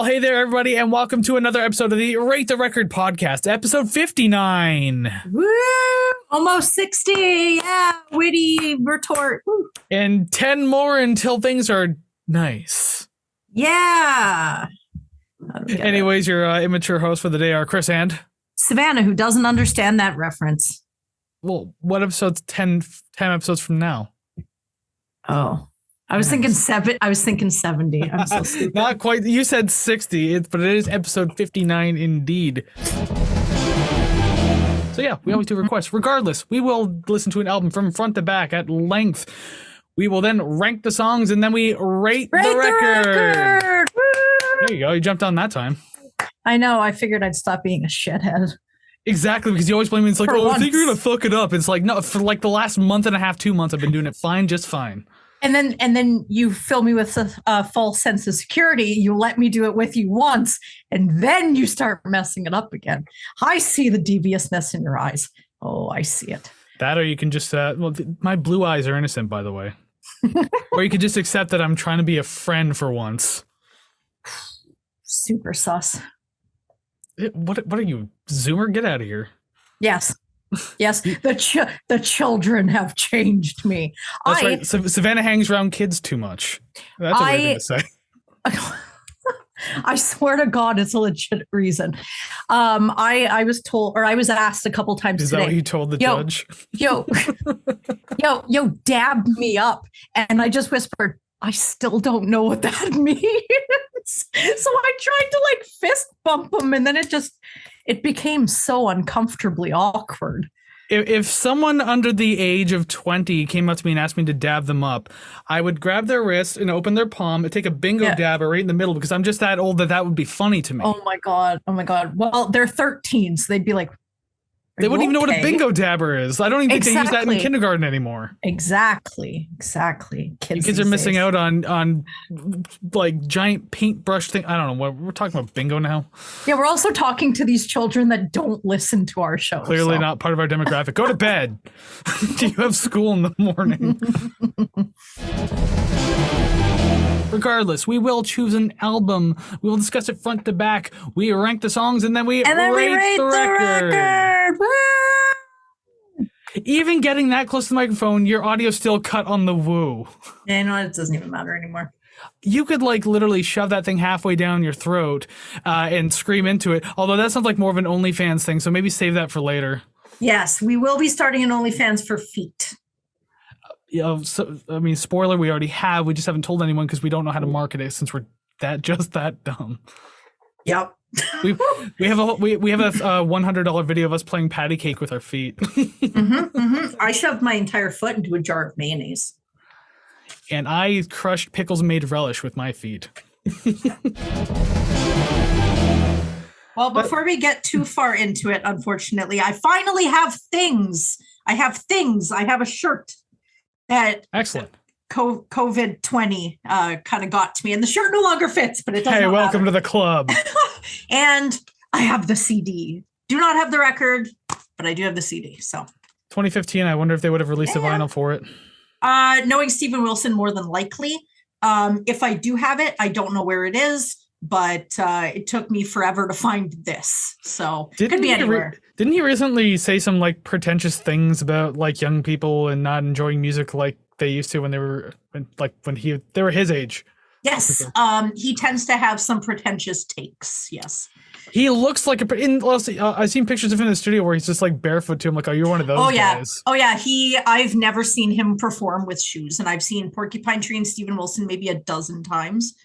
hey there, everybody, and welcome to another episode of the Rate the Record podcast, episode 59. Woo! Almost 60. Yeah, witty retort. Woo. And 10 more until things are nice. Yeah. Anyways, your immature hosts for the day are Chris and Savannah, who doesn't understand that reference. Well, what episode's 10 episodes from now? Oh. I was thinking 70. I'm so stupid. Not quite. You said 60, but it is episode 59 indeed. So yeah, we always do requests. Regardless, we will listen to an album from front to back at length. We will then rank the songs and then we rate the record. There you go. You jumped on that time. I know. I figured I'd stop being a shithead. Exactly, because you always blame me. It's like, I think you're going to fuck it up. It's like, no, for like the last month and a half, 2 months, I've been doing it fine, just fine. And then you fill me with a false sense of security. You let me do it with you once, and then you start messing it up again. I see the deviousness in your eyes. Oh, I see it. That, or you can just, my blue eyes are innocent, by the way. Or you could just accept that I'm trying to be a friend for once. Super sus. What are you, Zoomer? Get out of here. Yes. Yes, the children have changed me. That's right. Savannah hangs around kids too much. That's a weird thing to say. I swear to God, it's a legit reason. I was told, or I was asked a couple times today. Is that what you told the judge? Yo, dab me up. And I just whispered, I still don't know what that means. So I tried to like fist bump him, and then it became so uncomfortably awkward. If someone under the age of 20 came up to me and asked me to dab them up, I would grab their wrist and open their palm and take a bingo dabber right in the middle, because I'm just that old that would be funny to me. Oh my God. Well, they're 13, so they'd be like, they wouldn't even know what a bingo dabber is. I don't even think they use that in kindergarten anymore. Exactly. Kids are missing out on like giant paintbrush thing. I don't know what we're talking about. Bingo now. Yeah, we're also talking to these children that don't listen to our show. Clearly not part of our demographic. Go to bed. Do you have school in the morning? Regardless, we will choose an album. We will discuss it front to back. We rank the songs, and then we rate the record. Woo! Even getting that close to the microphone, your audio's still cut on the woo. Yeah, no, it doesn't even matter anymore. You could like literally shove that thing halfway down your throat and scream into it. Although that sounds like more of an OnlyFans thing, so maybe save that for later. Yes, we will be starting an OnlyFans for feet. Spoiler, we already have. We just haven't told anyone because we don't know how to market it since we're just that dumb. Yep. we have a $100 video of us playing patty cake with our feet. I shoved my entire foot into a jar of mayonnaise. And I crushed pickles made relish with my feet. Well, before we get too far into it, unfortunately, I finally have things. I have a shirt that excellent COVID-20 kind of got to me, and the shirt no longer fits, but it doesn't. Hey, welcome to the club. And I have the CD. Do not have the record, but I do have the CD. So 2015. I wonder if they would have released a vinyl for it. Knowing Steven Wilson, more than likely. If I do have it, I don't know where it is, but it took me forever to find this. So it could be anywhere. Didn't he recently say some like pretentious things about like young people and not enjoying music like they used to when they were they were his age? Yes. He tends to have some pretentious takes. Yes. He looks like I've seen pictures of him in the studio where he's just like barefoot too. I'm like, oh, you're one of those guys. Oh yeah. I've never seen him perform with shoes, and I've seen Porcupine Tree and Steven Wilson maybe a dozen times,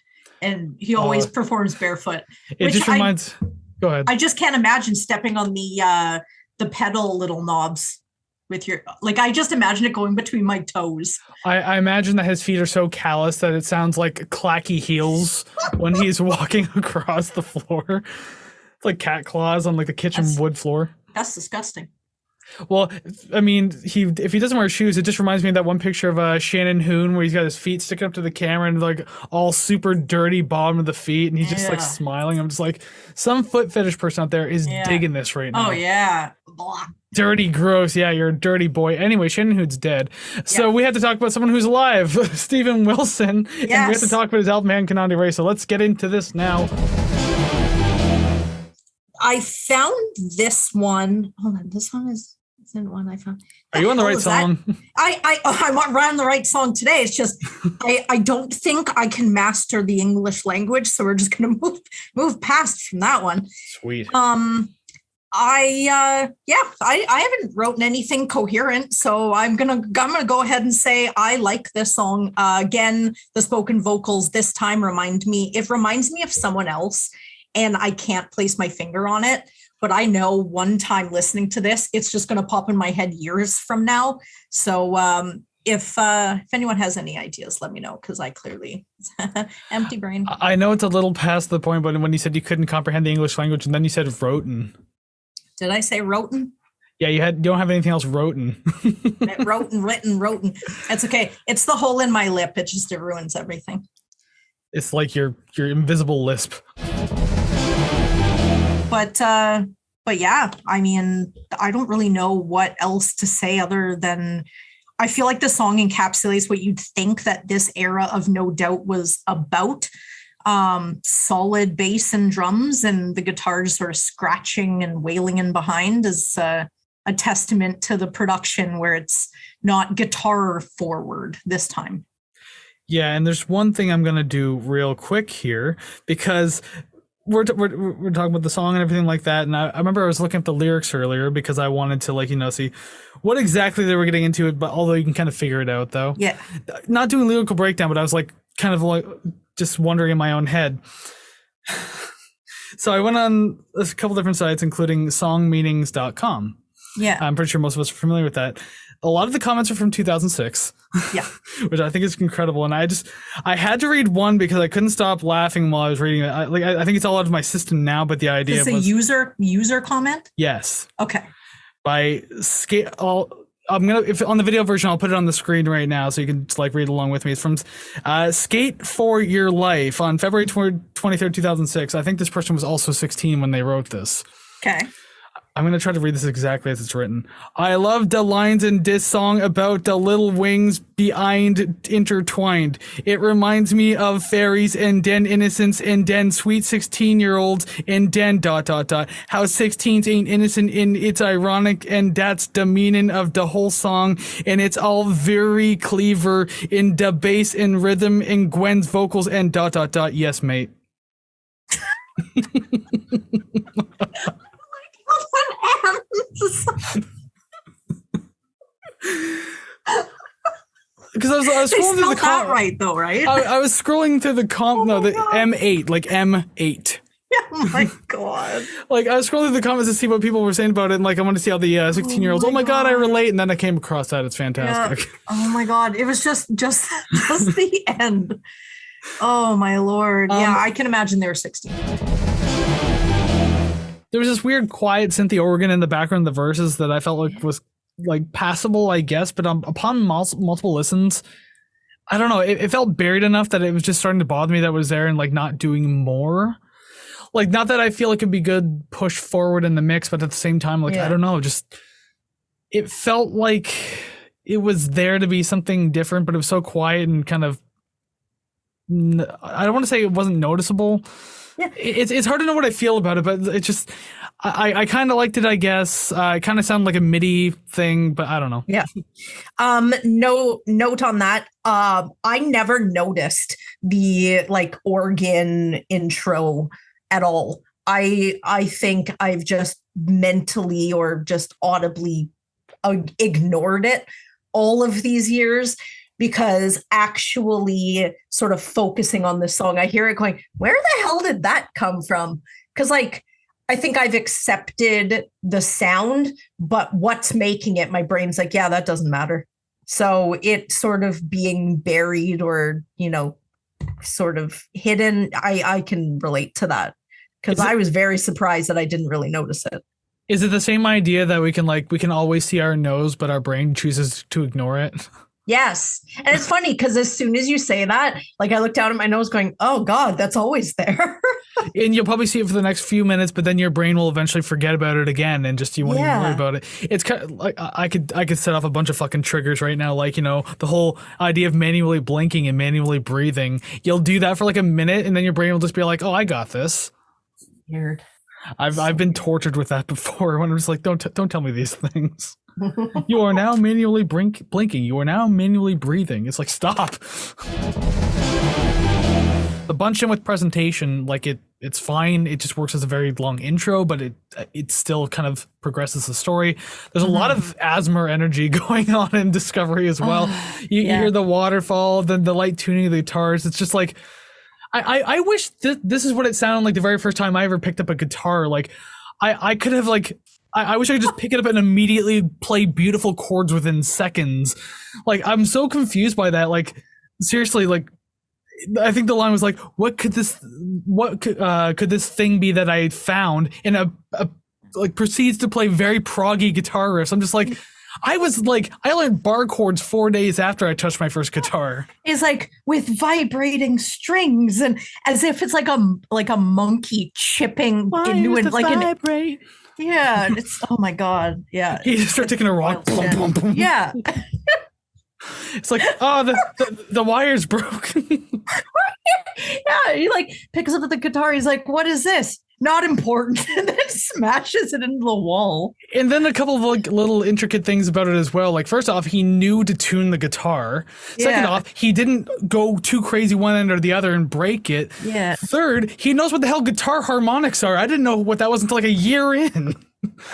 and he always performs barefoot. It just reminds. Go ahead. I just can't imagine stepping on the pedal little knobs with your, like, I just imagine it going between my toes. I imagine that his feet are so callous that it sounds like clacky heels when he's walking across the floor. It's like cat claws on like the kitchen wood floor. That's disgusting. Well, I mean, if he doesn't wear shoes, it just reminds me of that one picture of Shannon Hoon where he's got his feet sticking up to the camera and like all super dirty bottom of the feet, and he's just like smiling. I'm just like, some foot fetish person out there is digging this right now. Oh yeah. Blah. Dirty, gross. Yeah, you're a dirty boy. Anyway, Shannon Hoon's dead. So we had to talk about someone who's alive, Steven Wilson. Yes. And we have to talk about his album, Man Kanandi Ray. So let's get into this now. I found this one. Hold on, this one isn't one I found. Are you on the right song? I'm on the right song today. It's just I don't think I can master the English language, so we're just gonna move past from that one. Sweet. I haven't written anything coherent, so I'm gonna go ahead and say I like this song. Again, the spoken vocals this time reminds me of someone else, and I can't place my finger on it. But I know one time listening to this, it's just gonna pop in my head years from now. So if anyone has any ideas, let me know, because I clearly empty brain. I know it's a little past the point, but when you said you couldn't comprehend the English language, and then you said roten. Did I say roten? Yeah, you don't have anything else roten. roten. That's okay. It's the hole in my lip. It ruins everything. It's like your invisible lisp. But yeah, I mean, I don't really know what else to say other than I feel like the song encapsulates what you'd think that this era of No Doubt was about. Solid bass and drums, and the guitar just sort of scratching and wailing in behind is a testament to the production where it's not guitar forward this time. Yeah, and there's one thing I'm going to do real quick here, because we're talking about the song and everything like that, and I remember I was looking at the lyrics earlier because I wanted to see what exactly they were getting into it, but although you can kind of figure it out though. Yeah. Not doing lyrical breakdown, but I was kind of just wondering in my own head. So I went on a couple different sites, including songmeanings.com. Yeah. I'm pretty sure most of us are familiar with that. A lot of the comments are from 2006. Yeah. Which I think is incredible. And I had to read one because I couldn't stop laughing while I was reading it. I think it's all out of my system now, but the idea was... Is it a user comment? Yes. Okay. By I'm gonna, if on the video version, I'll put it on the screen right now so you can read along with me. It's from Skate for Your Life on February 23rd, 2006. I think this person was also 16 when they wrote this. Okay. I'm going to try to read this exactly as it's written. I love the lines in this song about the little wings behind intertwined. It reminds me of fairies and then innocence and then sweet 16-year-olds and then ... How 16s ain't innocent and it's ironic, and that's the meaning of the whole song, and it's all very clever in the bass and rhythm and Gwen's vocals and ... Yes, mate. Because I was scrolling through the comment right though, right? I was scrolling through the the M8, like M8. Oh my god! I was scrolling through the comments to see what people were saying about it, and I want to see how the 16-year-olds. Oh my god, I relate, and then I came across that. It's fantastic. Yeah. Oh my god, it was just the end. Oh my lord! Yeah, I can imagine they were 16. There was this weird quiet synthy organ in the background of the verses that I felt was passable, I guess, but upon multiple listens, I don't know, it felt buried enough that it was just starting to bother me that it was there and not doing more. Not that I feel it could be good push forward in the mix, but at the same time, I don't know, just it felt like it was there to be something different, but it was so quiet and kind of, I don't want to say it wasn't noticeable. Yeah. It's hard to know what I feel about it, but it's just I kind of liked it, I guess. It kind of sounded like a MIDI thing, but I don't know. Yeah. No note on that. I never noticed the organ intro at all. I think I've just mentally or just audibly ignored it all of these years, because actually sort of focusing on this song, I hear it going, where the hell did that come from? Because I think I've accepted the sound, but what's making it, my brain's yeah, that doesn't matter. So it sort of being buried or, sort of hidden, I can relate to that, because I was very surprised that I didn't really notice it. Is it the same idea that we can always see our nose, but our brain chooses to ignore it? Yes. And it's funny because as soon as you say that, like I look down at my nose going, oh God, that's always there. And you'll probably see it for the next few minutes, but then your brain will eventually forget about it again, and just you won't even worry about it. It's kind of like I could set off a bunch of fucking triggers right now, like the whole idea of manually blinking and manually breathing. You'll do that for like a minute, and then your brain will just be like, "Oh, I got this." Weird. I've been tortured with that before when I'm just like, don't tell me these things. You are now manually blinking. You are now manually breathing. It's like, stop. The bunch in with presentation, like it's fine. It just works as a very long intro, but it still kind of progresses the story. There's a lot of Asthma energy going on in Discovery as well. You hear the waterfall, then the light tuning of the guitars. It's just like, I wish this is what it sounded like the very first time I ever picked up a guitar. Like, I could have like, I wish I could just pick it up and immediately play beautiful chords within seconds. Like, I'm so confused by that. Like, seriously, like, I think the line was like, what could this thing be that I found? And like proceeds to play very proggy guitar riffs. I'm just like, I learned bar chords 4 days after I touched my first guitar. It's like with vibrating strings, and as if it's like a monkey chipping into it, like vibrate. Yeah, it's oh my God, yeah. You just start taking a rock. Boom, boom, boom. Yeah. It's like, oh, the wire's broken. Yeah, he like picks up the guitar. He's like, "What is this? Not important," and then smashes it into the wall. And then a couple of like little intricate things about it as well. Like, first off, he knew to tune the guitar. Second off, he didn't go too crazy one end or the other and break it. Yeah. Third, he knows what the hell guitar harmonics are. I didn't know what that was until like a year in.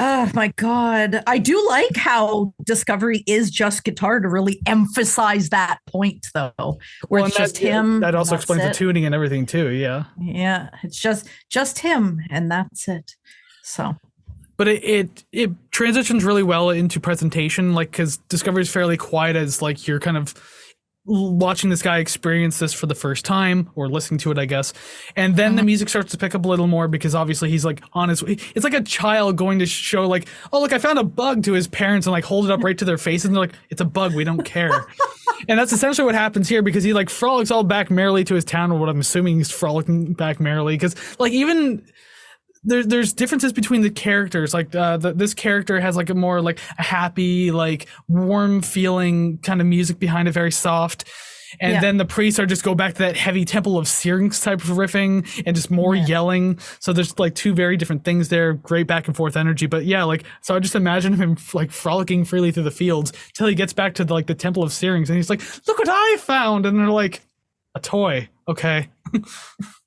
Oh my God. I do like how Discovery is just guitar to really emphasize that point, though, where it's just him. That also explains the tuning and everything too. Yeah. Yeah. It's just him, and that's it. So. But it transitions really well into presentation, like, because Discovery is fairly quiet as like you're kind of watching this guy experience this for the first time, or listening to it, I guess. And then the music starts to pick up a little more, because obviously he's like on his way. It's like a child going to show like, oh, look, I found a bug to his parents, and like hold it up right to their face, and they're like, it's a bug, we don't care. And that's essentially what happens here, because he like frolics all back merrily to his town, or what I'm assuming he's frolicking back merrily, because like even there's differences between the characters. Like this character has like a more like a happy, like warm feeling kind of music behind it, very soft. And then the priests are just go back to that heavy Temple of Syrinx type of riffing and just more yelling. So there's like two very different things there, great back and forth energy. But yeah, like, so I just imagine him like frolicking freely through the fields till he gets back to the, like the Temple of Syrinx, and he's like, look what I found. And they're like, a toy. Okay.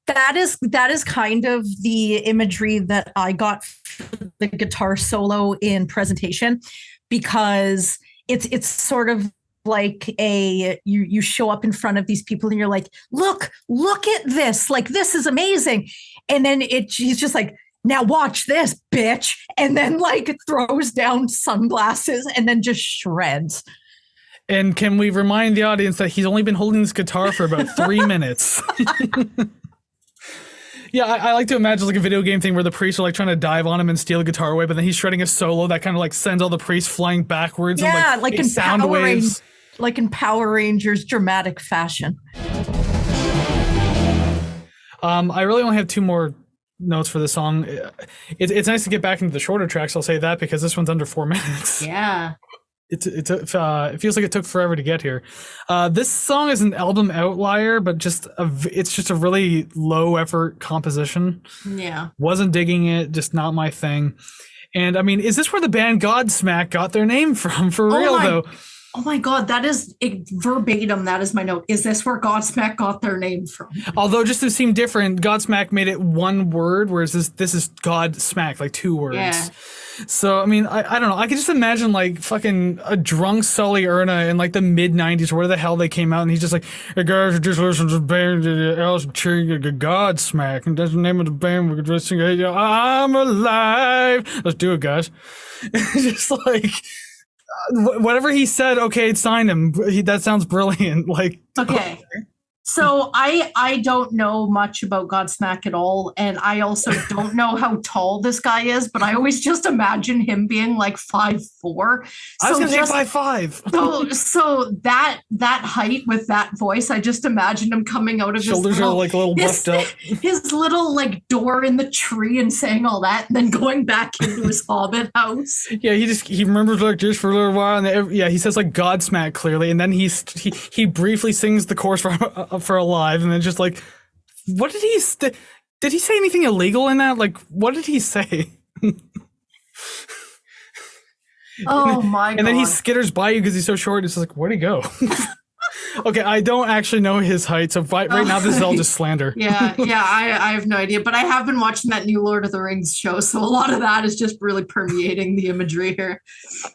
That is kind of the imagery that I got for the guitar solo in presentation, because it's sort of like you show up in front of these people and you're like, look at this, like this is amazing, and then he's just like, now watch this, bitch, and then like throws down sunglasses and then just shreds. And can we remind the audience that he's only been holding this guitar for about 3 minutes? Yeah, I like to imagine like a video game thing where the priests are like trying to dive on him and steal the guitar away, but then he's shredding a solo that kind of like sends all the priests flying backwards. Yeah, and, like in sound waves. Like in Power Rangers dramatic fashion. I really only have 2 more notes for this song. It's nice to get back into the shorter tracks, I'll say that, because this one's under 4 minutes. Yeah. It feels like it took forever to get here. This song is an album outlier, but it's just a really low effort composition. Yeah. Wasn't digging it, just not my thing. And I mean, is this where the band Godsmack got their name from? For real though. Oh my God, that is verbatim. That is my note. Is this where Godsmack got their name from? Although just to seem different, Godsmack made it one word, whereas this is Godsmack, like 2 words. Yeah. So, I mean, I don't know. I could just imagine like fucking a drunk Sully Erna in like the mid 90s or where the hell they came out. And he's just like, hey guys, just listen to the band, Godsmack. And that's the name of the band. We could just sing, hey, I'm alive. Let's do it, guys. Just like, whatever he said, okay, sign him. That sounds brilliant. Like, okay. So I don't know much about Godsmack at all, and I also don't know how tall this guy is, but I always just imagine him being like 5'4". I was So gonna say just 5'5". so that height with that voice, I just imagined him coming out of Shoulders are like a little buffed up. his little like door in the tree and saying all that, and then going back into his hobbit house. Yeah, he remembers like just for a little while, and he says like Godsmack clearly, and then he briefly sings the chorus for Alive, and then just like, what did did he say anything illegal in that? Like, what did he say? Oh my god! And then he skitters by you because he's so short. It's just like, where'd he go? Okay, I don't actually know his height, so right now this is all just slander. Yeah, I have no idea, but I have been watching that new Lord of the Rings show, so a lot of that is just really permeating the imagery here.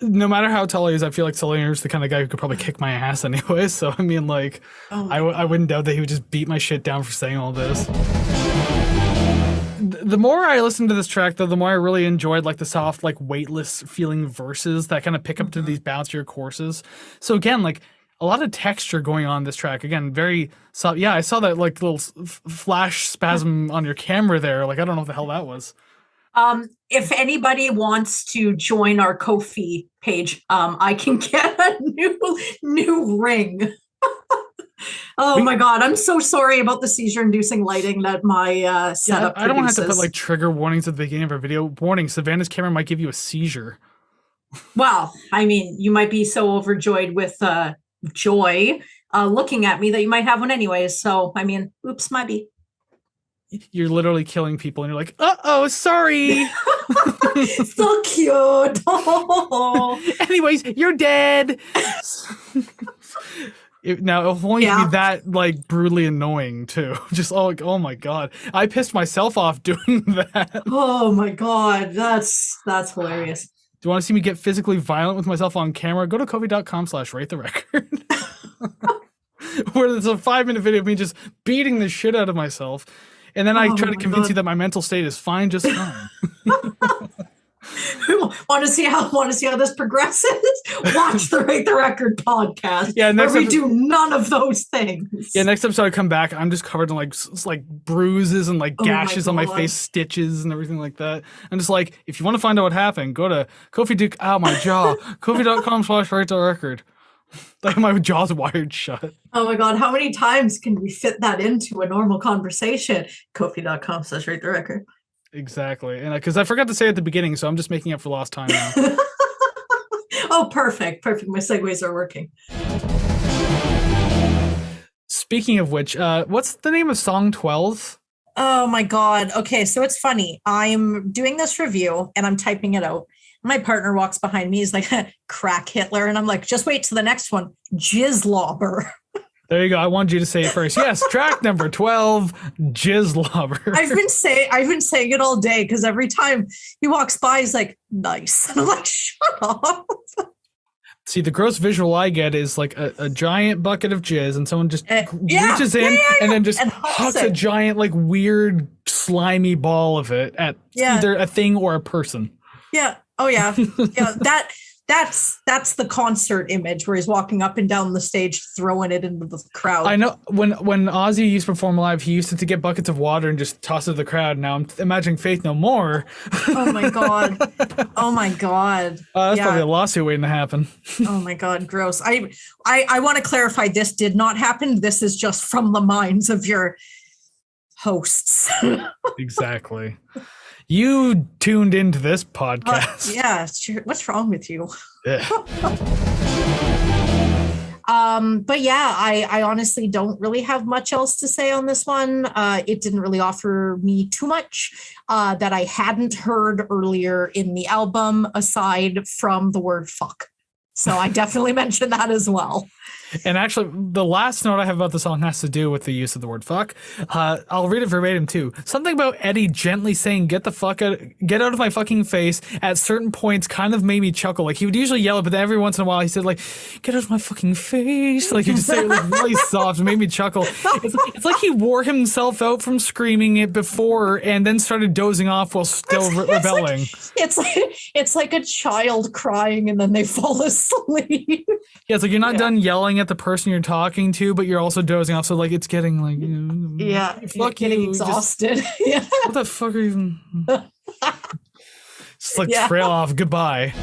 No matter how tall he is, I feel like Salinger's the kind of guy who could probably kick my ass anyway, so I mean, like, I wouldn't doubt that he would just beat my shit down for saying all this. The more I listened to this track, though, the more I really enjoyed like the soft, like weightless feeling verses that kind of pick up to these bouncier courses. So again, like, a lot of texture going on this track. Again, very soft. Yeah, I saw that like little flash spasm on your camera there. Like, I don't know what the hell that was. If anybody wants to join our Ko-fi page, I can get a new ring. My god, I'm so sorry about the seizure-inducing lighting that my setup I don't have produces. to put like trigger warnings at the beginning of our video. Warning, Savannah's camera might give you a seizure. Well, I mean, you might be so overjoyed with joy looking at me that you might have one anyways. So, I mean, oops, might be. You're literally killing people and you're like, uh-oh, sorry. So cute. Anyways, you're dead. Now, it'll only be that like brutally annoying too. Just like, oh my god, I pissed myself off doing that. Oh my god, that's hilarious. Do you want to see me get physically violent with myself on camera? Go to kofi.com/ratetherecord. Where there's a 5-minute video of me just beating the shit out of myself. And then I try to convince you that my mental state is fine, just fine. Want to see how this progresses? Watch the Rate the Record podcast. Yeah, where we do none of those things. Yeah, next episode I come back, I'm just covered in like bruises and like gashes on my face, stitches and everything like that. I'm just like, if you want to find out what happened, go to my jaw, kofi.com/ratetherecord. Like my jaw's wired shut. Oh my god, how many times can we fit that into a normal conversation? Kofi.com/ratetherecord. Exactly. And because I forgot to say at the beginning, so I'm just making up for lost time now. Oh, perfect. My segues are working. Speaking of which, what's the name of song 12? Oh my god. Okay, so it's funny. I'm doing this review and I'm typing it out. My partner walks behind me. He's like, crack Hitler. And I'm like, just wait to the next one. Jizzlobber. There you go. I wanted you to say it first. Yes, track number 12, Jizzlobber. I've been saying it all day because every time he walks by, he's like, nice. And I'm like, shut up. See, the gross visual I get is like a giant bucket of jizz and someone just reaches in and then just hucks a giant, like, weird, slimy ball of it at either a thing or a person. Yeah. Oh, yeah. Yeah. That's the concert image where he's walking up and down the stage throwing it into the crowd. I know when Ozzy used to perform live, he used to get buckets of water and just toss it to the crowd. Now I'm imagining Faith No More. Oh my god. Oh my god. That's probably a lawsuit waiting to happen. Oh my god, gross. I want to clarify, this did not happen. This is just from the minds of your hosts. Exactly. You tuned into this podcast. Yeah, sure. What's wrong with you? Yeah. But yeah, I honestly don't really have much else to say on this one. It didn't really offer me too much that I hadn't heard earlier in the album, aside from the word fuck. So I definitely mentioned that as well. And actually, the last note I have about the song has to do with the use of the word fuck. I'll read it verbatim too. Something about Eddie gently saying, get out of my fucking face at certain points kind of made me chuckle. Like, he would usually yell it, but then every once in a while he said, like, get out of my fucking face. Like, he would say it like really soft and made me chuckle. It's like he wore himself out from screaming it before and then started dozing off while still rebelling. It's like a child crying and then they fall asleep. Yeah, it's like you're not done yelling yelling at the person you're talking to, but you're also dozing off. So like it's getting like fuck getting you. exhausted. Yeah. What the fuck are you? Just like trail off. Goodbye.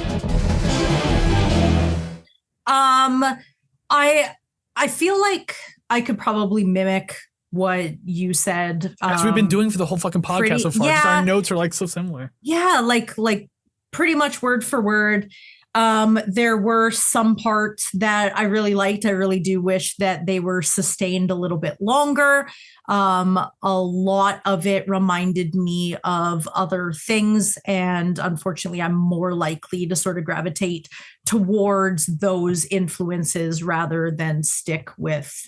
I feel like I could probably mimic what you said. As we've been doing for the whole fucking podcast so far. Just our notes are like so similar. Yeah, like pretty much word for word. There were some parts that I really liked. I really do wish that they were sustained a little bit longer. A lot of it reminded me of other things, and unfortunately, I'm more likely to sort of gravitate towards those influences rather than stick with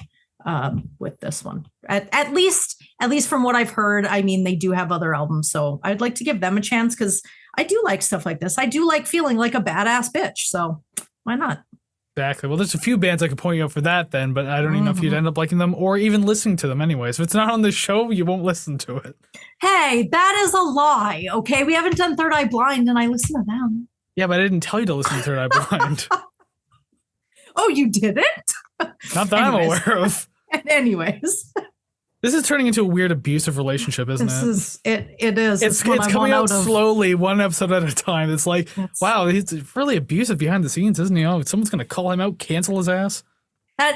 this one. At least from what I've heard. I mean, they do have other albums, so I'd like to give them a chance because I do like stuff like this. I do like feeling like a badass bitch, so why not? Exactly. Well, there's a few bands I could point you out for that then, but I don't even know if you'd end up liking them or even listening to them anyway. So if it's not on the show, you won't listen to it. Hey, that is a lie, okay? We haven't done Third Eye Blind, and I listen to them. Yeah, but I didn't tell you to listen to Third Eye Blind. Oh, you didn't? Not that I'm aware of. Anyways. This is turning into a weird abusive relationship, isn't it? It is. It's coming out slowly, one episode at a time. It's like, wow, he's really abusive behind the scenes, isn't he? Oh, someone's going to call him out, cancel his ass.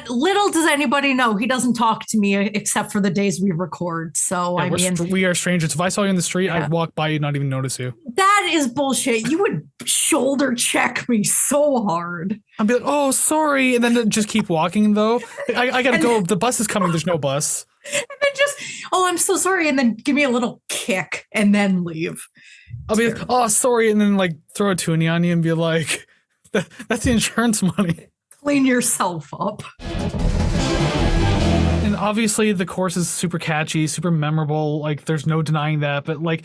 Little does anybody know, he doesn't talk to me except for the days we record. So, yeah, we are strangers. If I saw you in the street, I'd walk by you, not even notice you. That is bullshit. You would shoulder check me so hard. I'd be like, oh, sorry. And then just keep walking, though. I got to go. The bus is coming. There's no bus. And then just, oh, I'm so sorry. And then give me a little kick and then leave. I'll be like, oh, sorry. And then like throw a toonie on you and be like, that's the insurance money. Clean yourself up. And obviously the chorus is super catchy, super memorable. Like there's no denying that. But like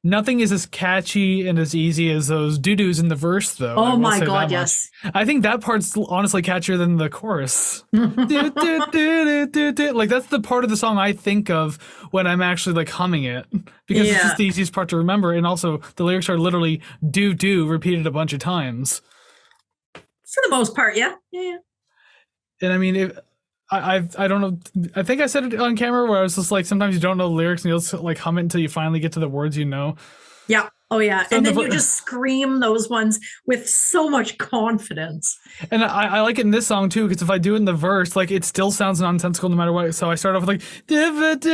nothing is as catchy and as easy as those doo-doos in the verse, though. Oh my God, yes. I think that part's honestly catchier than the chorus. Like that's the part of the song I think of when I'm actually like humming it, because it's just the easiest part to remember. And also the lyrics are literally do repeated a bunch of times. For the most part, yeah. And I mean, I don't know. I think I said it on camera where I was just like, sometimes you don't know the lyrics and you'll just like hum it until you finally get to the words you know. Yeah. Oh yeah. So and then you just scream those ones with so much confidence. And I like it in this song too, because if I do it in the verse, like it still sounds nonsensical no matter what. So I start off with like it's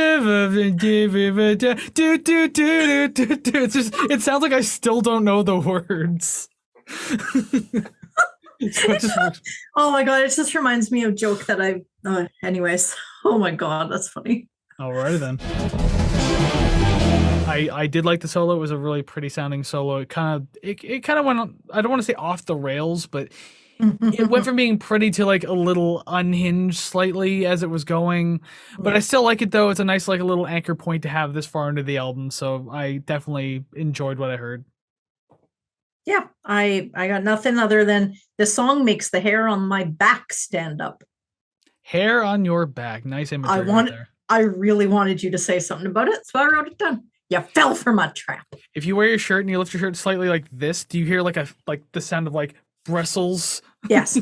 just, it sounds like I still don't know the words. Oh my God, it just reminds me of a joke that anyways. Oh my God, that's funny. Alrighty then. I did like the solo. It was a really pretty sounding solo. It kind of went on, I don't want to say off the rails, but it went from being pretty to like a little unhinged slightly as it was going. But I still like it though. It's a nice like a little anchor point to have this far into the album. So I definitely enjoyed what I heard. Yeah, I got nothing other than the song makes the hair on my back stand up. Hair on your back. Nice imagery there. I really wanted you to say something about it, so I wrote it down. You fell for my trap. If you wear your shirt and you lift your shirt slightly like this, do you hear like the sound of like bristles? Yes.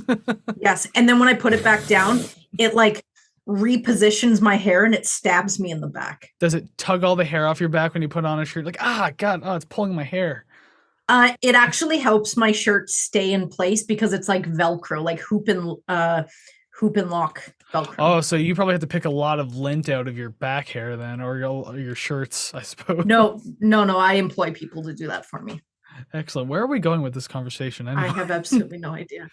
Yes. And then when I put it back down, it like repositions my hair and it stabs me in the back. Does it tug all the hair off your back when you put on a shirt? Like, God, it's pulling my hair. It actually helps my shirt stay in place because it's like Velcro, like hoop and lock Velcro. Oh, so you probably have to pick a lot of lint out of your back hair then, or your shirts, I suppose. No. I employ people to do that for me. Excellent. Where are we going with this conversation? I have absolutely no idea.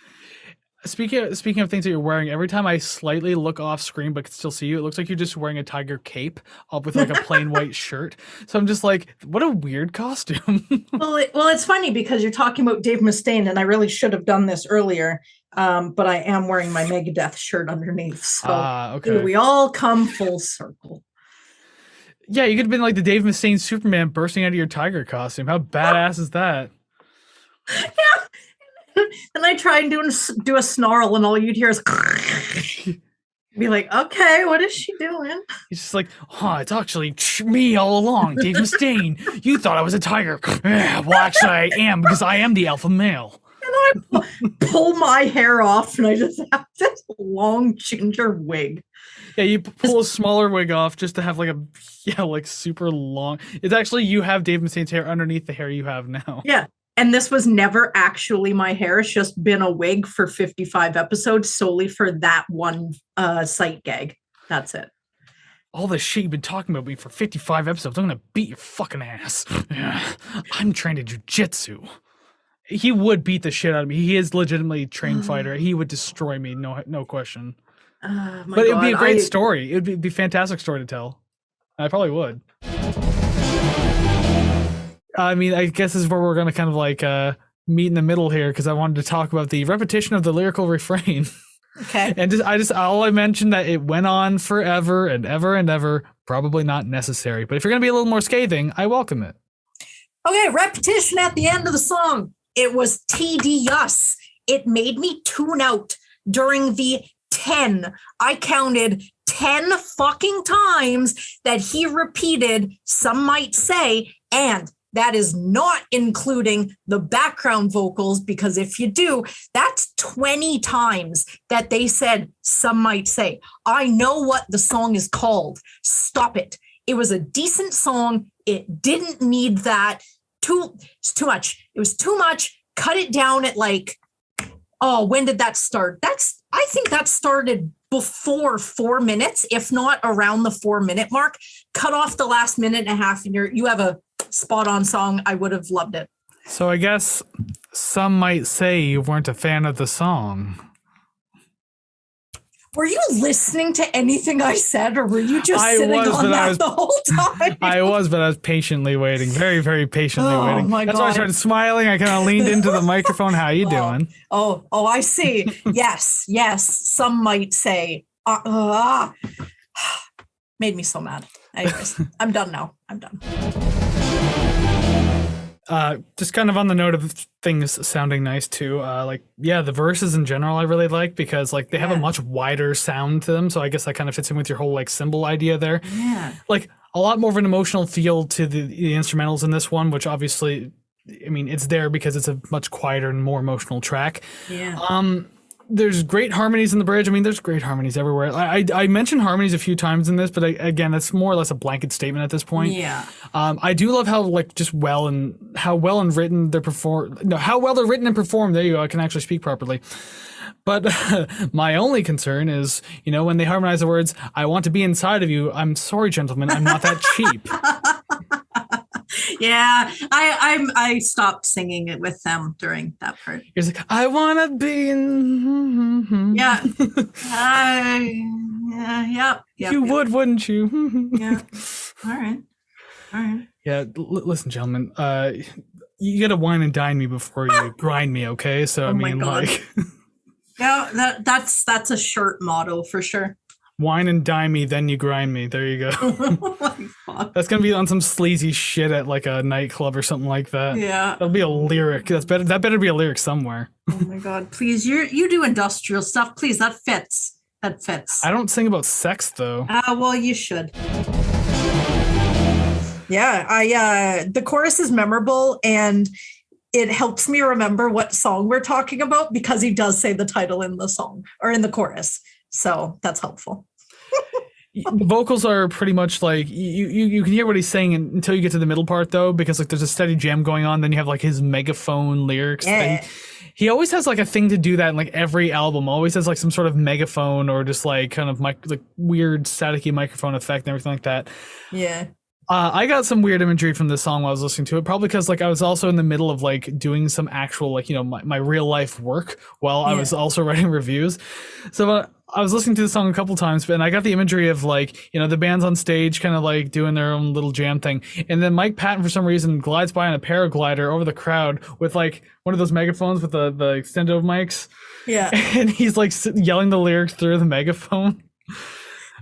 Speaking of things that you're wearing, every time I slightly look off screen but can still see you, it looks like you're just wearing a tiger cape up with like a plain white shirt. So I'm just like, what a weird costume. Well, it's funny because you're talking about Dave Mustaine, and I really should have done this earlier, but I am wearing my Megadeth shirt underneath. So okay. We all come full circle. Yeah, you could have been like the Dave Mustaine Superman bursting out of your tiger costume. How badass is that? Yeah. And I try and do a snarl, and all you'd hear is be like, okay, what is she doing? He's just like, it's actually me all along, Dave Mustaine. You thought I was a tiger. Well, actually, I am, because I am the alpha male. And I pull my hair off, and I just have to long ginger wig. Yeah, you pull a smaller wig off just to have like like super long. It's actually, you have Dave Mustaine's hair underneath the hair you have now. Yeah. And this was never actually my hair. It's just been a wig for 55 episodes solely for that one sight gag. That's it. All the shit you've been talking about me for 55 episodes, I'm gonna beat your fucking ass. Yeah. I'm trained in jujitsu. He would beat the shit out of me. He is legitimately a trained fighter. He would destroy me, no question. But it'd be a great story. It'd be a fantastic story to tell. I probably would. I mean, I guess this is where we're gonna kind of like meet in the middle here, because I wanted to talk about the repetition of the lyrical refrain. Okay. And I mentioned that it went on forever and ever and ever. Probably not necessary. But if you're gonna be a little more scathing, I welcome it. Okay, repetition at the end of the song. It was tedious. It made me tune out during the 10. I counted 10 fucking times that he repeated, some might say, and that is not including the background vocals, because if you do, that's 20 times that they said, some might say. I know what the song is called. Stop it. It was a decent song. It didn't need that. It's too much. It was too much. Cut it down at like, oh, when did that start? I think that started before 4 minutes, if not around the 4 minute mark. Cut off the last minute and a half, and you have a spot on song. I would have loved it. So I guess some might say you weren't a fan of the song. Were you listening to anything I said, or were you just sitting on that the whole time? I was, but I was patiently waiting. Very, very patiently waiting. My That's God. why I started smiling. I kind of leaned into the microphone. How you doing? Oh, I see. Yes. Some might say. Made me so mad. Anyways, I'm done now. I'm done. Just kind of on the note of things sounding nice too. The verses in general I really like, because like they have a much wider sound to them. So I guess that kind of fits in with your whole like symbol idea there. Yeah. Like a lot more of an emotional feel to the instrumentals in this one, which obviously, I mean, it's there because it's a much quieter and more emotional track. Yeah. There's great harmonies in the bridge. I mean, there's great harmonies everywhere. I mentioned harmonies a few times in this, but again, that's more or less a blanket statement at this point. Yeah. I do love how how well they're written and performed. There you go. I can actually speak properly. But my only concern is, when they harmonize the words, "I want to be inside of you." I'm sorry, gentlemen, I'm not that cheap. Yeah, I stopped singing it with them during that part. You're like, I wanna be in. Yeah. You would, wouldn't you? Yeah. All right. Yeah. Listen, gentlemen. You gotta wine and dine me before you grind me, okay? So I mean, like. Yeah, that's a shirt motto for sure. Wine and dine me, then you grind me. There you go. Oh my fuck. That's gonna be on some sleazy shit at like a nightclub or something like that. Yeah. That'll be a lyric. That better be a lyric somewhere. Oh my God. Please, you do industrial stuff. Please, that fits. I don't sing about sex though. Well, you should. Yeah, the chorus is memorable, and it helps me remember what song we're talking about, because he does say the title in the song or in the chorus. So that's helpful. The vocals are pretty much like you can hear what he's saying until you get to the middle part though, because like there's a steady jam going on. Then you have like his megaphone lyrics. Yeah. He always has like a thing to do that in like every album. Always has like some sort of megaphone or just like kind of like weird staticky microphone effect and everything like that. Yeah. I got some weird imagery from this song while I was listening to it, probably because like I was also in the middle of like doing some actual like my real life work while I was also writing reviews. So I was listening to the song a couple times, and I got the imagery of like the band's on stage kind of like doing their own little jam thing, and then Mike Patton for some reason glides by on a paraglider over the crowd with like one of those megaphones with the extendo mics. Yeah. And he's like yelling the lyrics through the megaphone.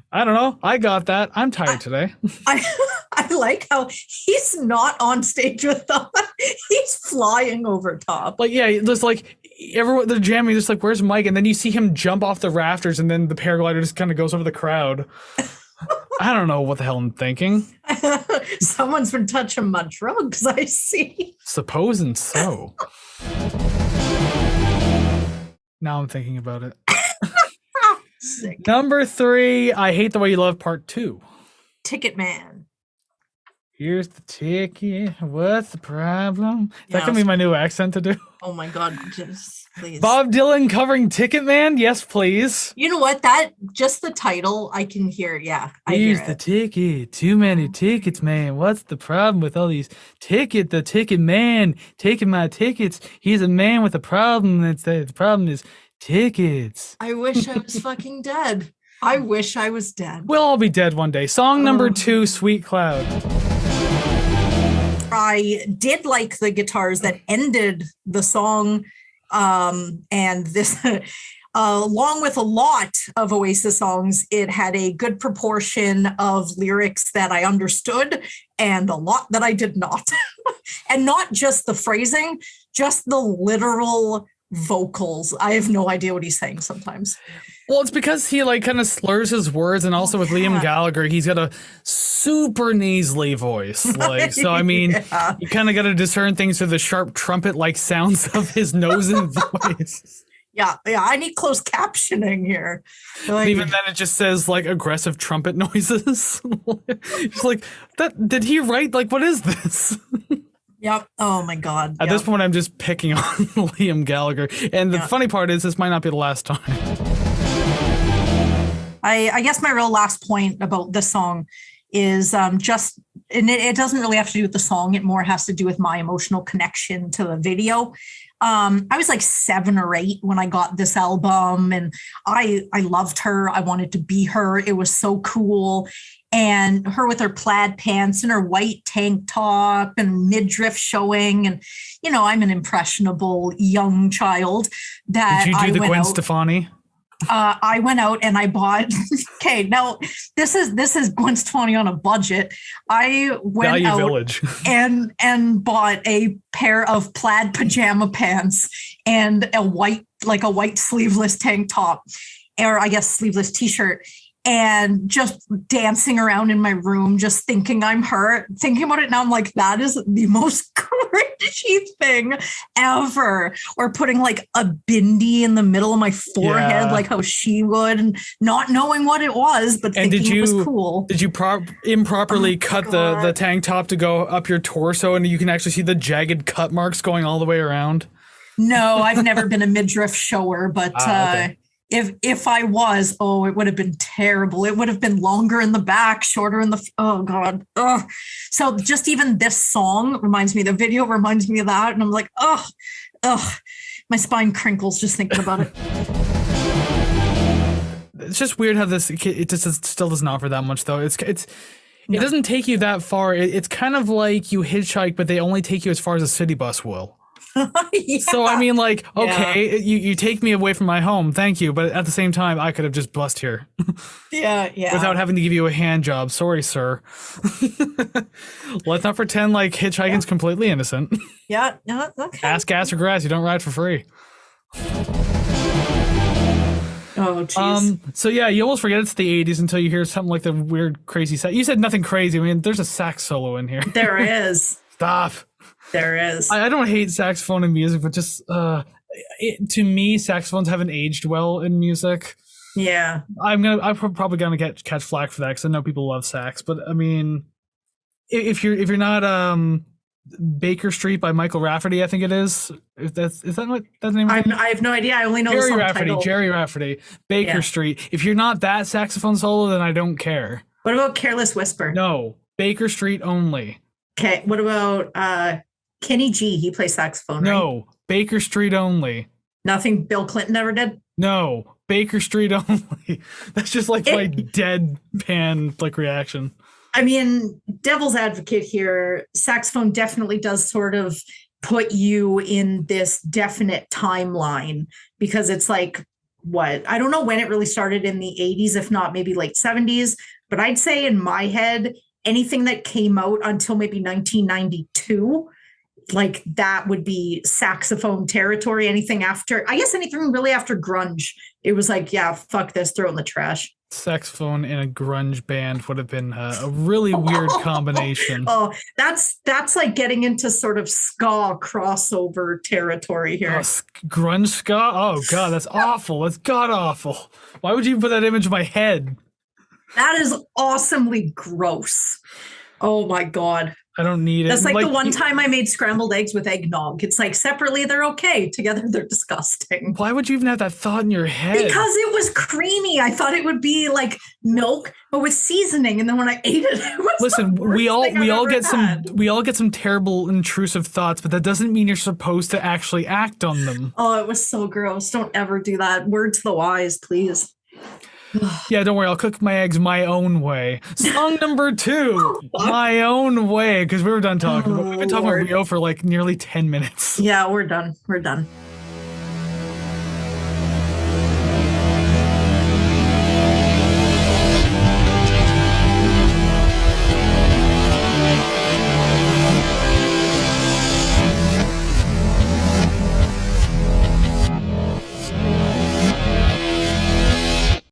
I don't know. I got that. I'm tired today. I like how he's not on stage with them. He's flying over top. Like, yeah, there's like everyone, they're jamming, just like, where's Mike? And then you see him jump off the rafters, and then the paraglider just kind of goes over the crowd. I don't know what the hell I'm thinking. Someone's been touching my drugs, I see. Supposing so. Now I'm thinking about it. Sick. Number 3, I Hate the Way You Love Part 2. Ticket Man. Here's the ticket. What's the problem? Yeah, That can be my new accent to do. Oh my God, just please. Bob Dylan covering Ticket Man? Yes, please. You know what? That just the title, I can hear. Yeah, Here's the ticket. Too many tickets, man. What's the problem with all these tickets? The ticket man taking my tickets. He's a man with a problem. The problem is tickets. I wish I was fucking dead. I wish I was dead. We'll all be dead one day. Song number 2, Sweet Cloud. I did like the guitars that ended the song. And this, along with a lot of Oasis songs, it had a good proportion of lyrics that I understood and a lot that I did not. And not just the phrasing, just the literal vocals. I have no idea what he's saying sometimes. Well, it's because he like kind of slurs his words, and also with Liam Gallagher, he's got a super nasally voice. Like, so I mean, you kind of got to discern things through the sharp trumpet-like sounds of his nose and voice. Yeah, I need closed captioning here. Like, even then, it just says like aggressive trumpet noises. It's like that. Did he write? Like, what is this? Yep. Oh my God. At this point, I'm just picking on Liam Gallagher, and the funny part is, this might not be the last time. I guess my real last point about this song is just, and it doesn't really have to do with the song. It more has to do with my emotional connection to the video. I was like 7 or 8 when I got this album, and I loved her. I wanted to be her. It was so cool. And her with her plaid pants and her white tank top and midriff showing. And, you know, I'm an impressionable young child that Did you do the Gwen Stefani? I went out and I bought. Okay, now this is Gwen Stefani on a budget. I went Value out Village. and bought a pair of plaid pajama pants and a white sleeveless tank top, or I guess sleeveless t-shirt, and just dancing around in my room, just thinking I'm her. Thinking about it now, I'm like, that is the most cringy thing ever. Or putting like a bindi in the middle of my forehead, like how she would, and not knowing what it was, but thinking it was cool. Did you improperly cut the tank top to go up your torso, and you can actually see the jagged cut marks going all the way around? No, I've never been a midriff shower, but okay. If I was, it would have been terrible. It would have been longer in the back, shorter in the, oh God. Ugh. So just even this song reminds me, the video reminds me of that. And I'm like, my spine crinkles just thinking about it. It's just weird how it just still doesn't offer that much though. It doesn't take you that far. It's kind of like you hitchhike, but they only take you as far as a city bus will. Yeah. So I mean, like, okay, you take me away from my home, thank you, but at the same time, I could have just bussed here. Yeah. Without having to give you a hand job. Sorry, sir. Let's not pretend like hitchhiking's completely innocent. Yeah. No. Okay. Ask gas or grass. You don't ride for free. Oh, jeez. So yeah, you almost forget it's the 80s until you hear something like the weird, crazy sax. You said nothing crazy. I mean, there's a sax solo in here. There is. Stop. There is. I don't hate saxophone in music, but just to me, saxophones haven't aged well in music. Yeah. I'm probably gonna catch flack for that because I know people love sax, but I mean, if you're not Baker Street by Michael Rafferty, I think it is. Is that what that name? I have no idea. I only know Jerry the song Rafferty. title. Jerry Rafferty. Baker Street. If you're not that saxophone solo, then I don't care. What about Careless Whisper? No, Baker Street only. Okay. What about Kenny G? He plays saxophone. No, right? Baker Street only. Nothing Bill Clinton ever did? No, Baker Street only. That's just like my deadpan like reaction. I mean, devil's advocate here, saxophone definitely does sort of put you in this definite timeline because it's like, I don't know when it really started in the 80s, if not maybe late 70s, but I'd say in my head, anything that came out until maybe 1992, like that would be saxophone territory. Anything after, I guess anything really after grunge, it was like, yeah, fuck this, throw it in the trash. Saxophone in a grunge band would have been a really weird combination. Oh, that's like getting into sort of ska crossover territory here. Grunge ska? Oh god, that's awful. That's god awful. Why would you put that image in my head? That is awesomely gross. Oh my god. I don't need it. That's like the one time I made scrambled eggs with eggnog. It's like separately they're okay, together they're disgusting. Why would you even have that thought in your head? Because it was creamy. I thought it would be like milk, but with seasoning. And then when I ate it, it was Listen, the worst we all get had. some terrible intrusive thoughts, but that doesn't mean you're supposed to actually act on them. Oh, it was so gross. Don't ever do that. Word to the wise, please. Yeah, don't worry. I'll cook my eggs my own way. Song number 2, my own way, because we were done talking. We've been talking about Rio for like nearly 10 minutes. Yeah, we're done. We're done.